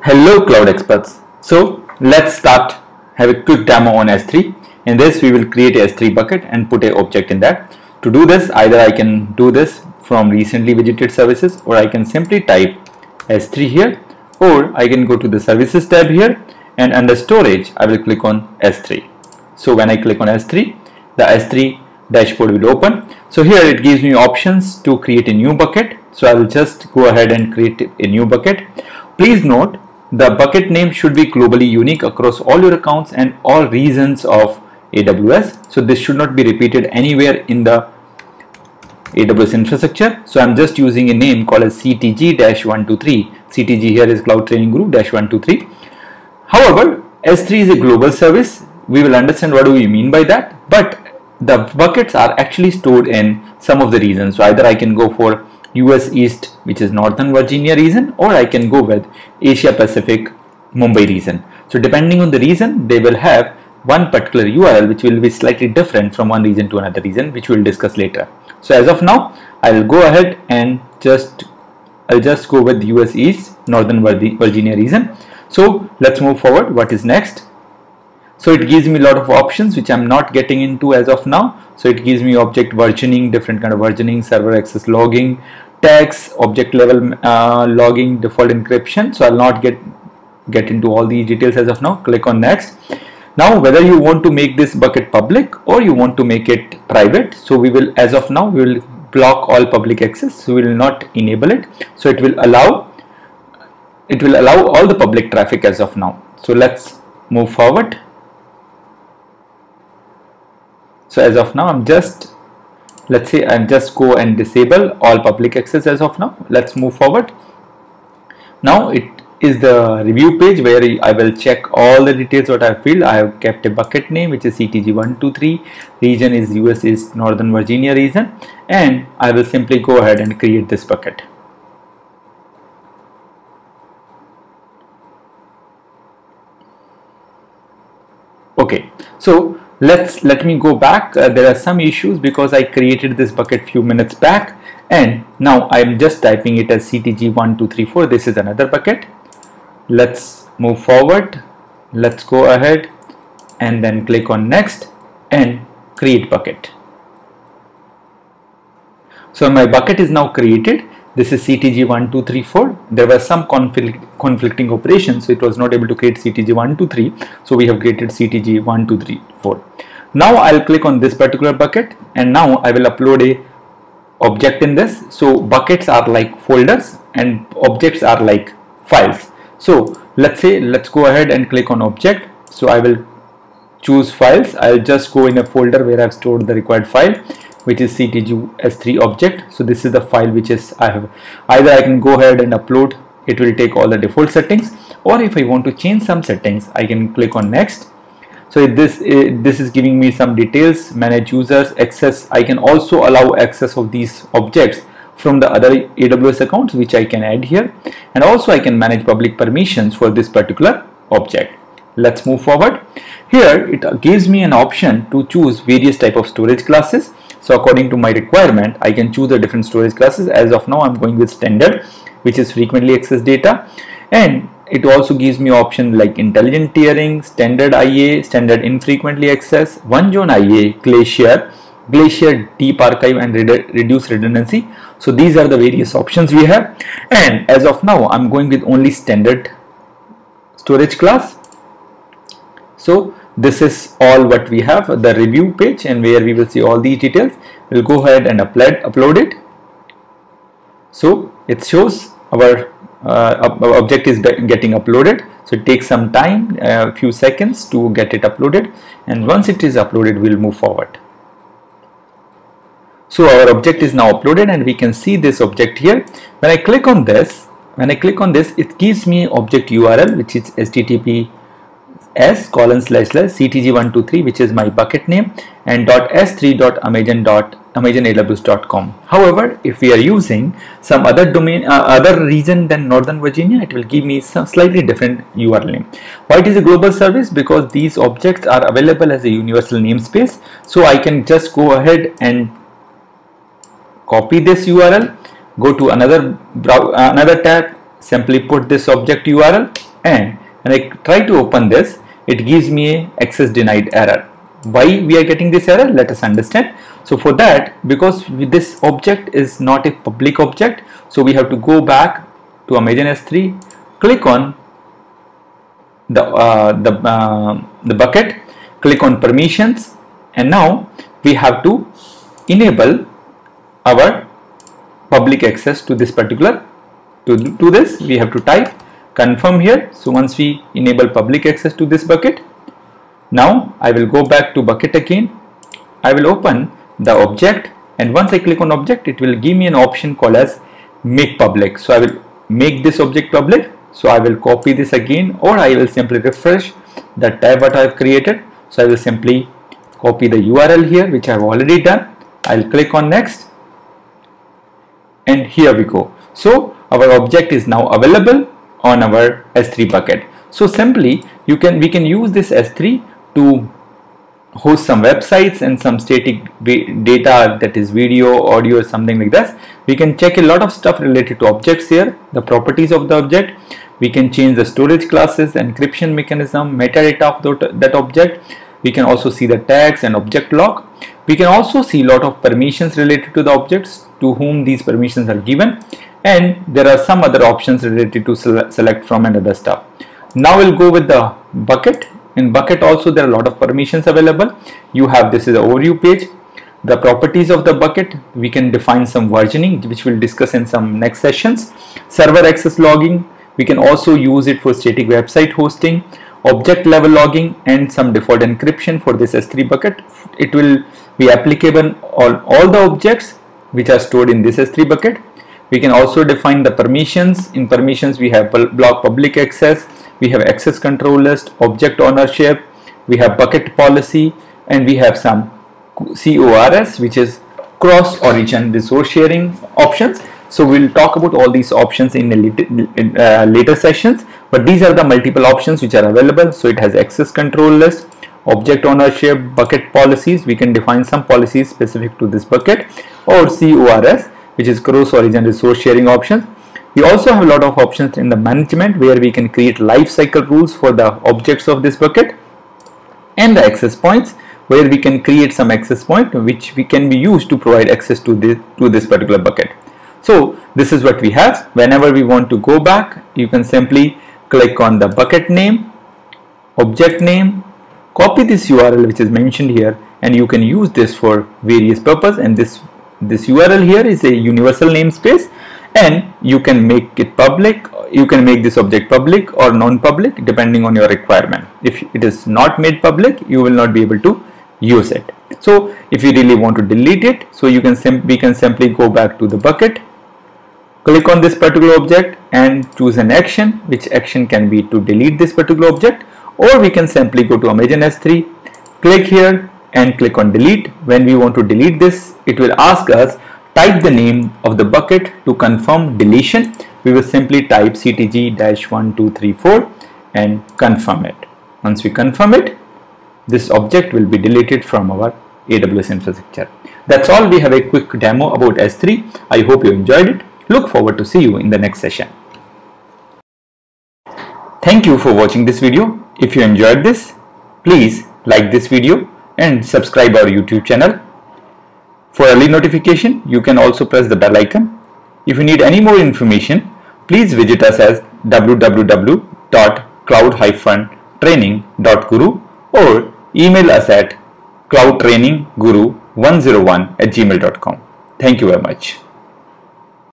Hello cloud experts. So let's start, have a quick demo on S3. In this we will create a S3 bucket and put an object in that. To do this, either I can do this from recently visited services, or I can simply type S3 here, or I can go to the services tab here, and under storage I will click on S3. So when I click on S3, the S3 dashboard will open. So here it gives me options to create a new bucket. So I will just go ahead and create a new bucket. Please note, the bucket name should be globally unique across all your accounts and all regions of AWS. So this should not be repeated anywhere in the AWS infrastructure. So I'm just using a name called as CTG-123. CTG here is Cloud Training Group -123. However, S3 is a global service. We will understand what do we mean by that. But the buckets are actually stored in some of the regions. So either I can go for US East, which is Northern Virginia region, or I can go with Asia Pacific Mumbai region. So depending on the region, they will have one particular URL which will be slightly different from one region to another region, which we'll discuss later. So as of now, I'll go ahead and I'll just go with US East, Northern Virginia region. So let's move forward. What is next? So it gives me a lot of options which I'm not getting into as of now. So it gives me object versioning, different kind of versioning, server access logging, tags, object level logging, default encryption. So I'll not get into all these details as of now. Click on next. Now whether you want to make this bucket public or you want to make it private, so we will, as of now, we will block all public access. So we will not enable it. So it will allow all the public traffic as of now. So let's move forward. So as of now, let's say I'm just go and disable all public access as of now. Let's move forward. Now it is the review page where I will check all the details what I filled. I have kept a bucket name which is CTG-123, region is US East Northern Virginia region, and I will simply go ahead and create this bucket. Okay, so let me go back. There are some issues because I created this bucket few minutes back, and now I'm just typing it as CTG-1234. This is another bucket. Let's move forward. Let's go ahead and then click on next and create bucket. So my bucket is now created. This is CTG-1234. There were some conflicting operations, so it was not able to create CTG-123. So we have created CTG-1234. Now I'll click on this particular bucket, and now I will upload a object in this. So buckets are like folders and objects are like files. So let's go ahead and click on object. So I will choose files. I'll just go in a folder where I've stored the required file, which is CTG S3 object. So this is the file which is I have. Either I can go ahead and upload. It will take all the default settings, or if I want to change some settings, I can click on next. So this is giving me some details. Manage users access. I can also allow access of these objects from the other AWS accounts, which I can add here, and also I can manage public permissions for this particular object. Let's move forward. Here it gives me an option to choose various type of storage classes. So according to my requirement, I can choose the different storage classes. As of now, I'm going with standard, which is frequently accessed data, and it also gives me option like intelligent tiering, standard IA, standard infrequently access, one zone IA, glacier deep archive, and reduce redundancy. So these are the various options we have, and as of now I'm going with only standard storage class. So this is all what we have, the review page, and where we will see all these details. We'll go ahead and upload it. So it shows our object is getting uploaded. So it takes some time, a few seconds to get it uploaded, and once it is uploaded, we'll move forward. So our object is now uploaded, and we can see this object here. When I click on this, it gives me object URL, which is https://ctg123, which is my bucket name, and .s3.amazon.aws.com. However, if we are using some other domain, other region than Northern Virginia, it will give me some slightly different URL name. Why it is a global service? Because these objects are available as a universal namespace. So I can just go ahead and copy this URL, go to another tab, simply put this object URL, and when I try to open this, it gives me a access denied error. Why we are getting this error? Let us understand. So for that, because this object is not a public object, so we have to go back to Amazon S3, click on the bucket, click on permissions, and now we have to enable our public access to this particular, to this we have to type confirm here. So once we enable public access to this bucket, now I will go back to bucket again. I will open the object, and once I click on object, it will give me an option called as make public. So I will make this object public. So I will copy this again, or I will simply refresh the tab what I have created. So I will simply copy the URL here, which I have already done. I'll click on next, and here we go. So our object is now available on our S3 bucket. So simply we can use this S3 to host some websites and some static data, that is video, audio, something like this. We can check a lot of stuff related to objects here, the properties of the object. We can change the storage classes, encryption mechanism, metadata of that object. We can also see the tags and object log. We can also see a lot of permissions related to the objects, to whom these permissions are given, and there are some other options related to select from and other stuff. Now we'll go with the bucket. In bucket also there are a lot of permissions available. You have, this is the overview page, the properties of the bucket. We can define some versioning, which we'll discuss in some next sessions. Server access logging, we can also use it for static website hosting, object level logging, and some default encryption for this S3 bucket. It will be applicable on all the objects which are stored in this S3 bucket. We can also define the permissions. In permissions we have block public access, we have access control list, object ownership, we have bucket policy, and we have some CORS, which is cross origin resource sharing options. So we'll talk about all these options in later sessions, but these are the multiple options which are available. So it has access control list, object ownership, bucket policies. We can define some policies specific to this bucket, or CORS, which is cross origin resource sharing options. We also have a lot of options in the management, where we can create life cycle rules for the objects of this bucket, and the access points, where we can create some access point which we can be used to provide access to this particular bucket. So this is what we have. Whenever we want to go back, you can simply click on the bucket name, object name, copy this URL which is mentioned here, and you can use this for various purpose. And this URL here is a universal namespace, and you can make it public. You can make this object public or non-public depending on your requirement. If it is not made public, you will not be able to use it. So if you really want to delete it, so we can simply go back to the bucket, click on this particular object, and choose an action, which action can be to delete this particular object, or we can simply go to Amazon S3, click here and click on delete. When we want to delete this, it will ask us type the name of the bucket to confirm deletion. We will simply type ctg-1234 and confirm it. Once we confirm it, this object will be deleted from our AWS infrastructure. That's all. We have a quick demo about S3. I hope you enjoyed it. Look forward to see you in the next session. Thank you for watching this video. If you enjoyed this, please like this video and subscribe our YouTube channel. For early notification, you can also press the bell icon. If you need any more information, please visit us at www.cloud-training.guru or email us at cloudtrainingguru101@gmail.com. Thank you very much.